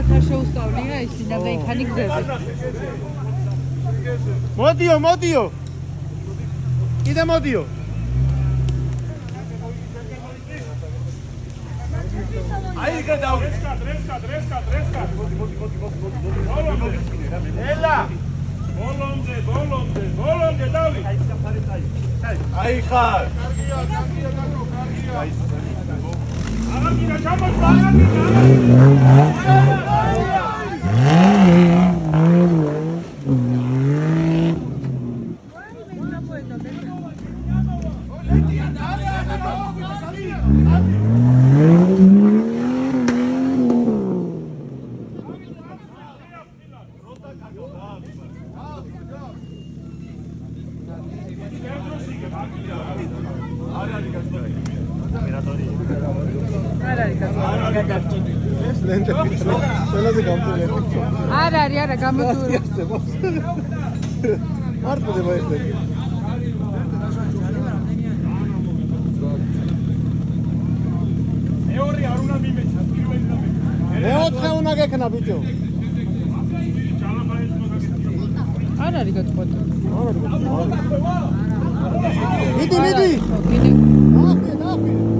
რაღაცა შეუსწავლია ისინი და იქანი გზაზე. მოდიო. კიდე მოდიო. აი გადავ. დრესკა. ელა. ბოლომდე დავი. აი ხარ. აღარ ჩამოწვა. არა გამოდური. მარტო მოიხდები. მეორე არ უნდა მიმეცა, პირველი და მეოთხე უნდა გექნა ბიჭო. არ არის გაწყვეტილი. მიდი. მიდი. დაფი.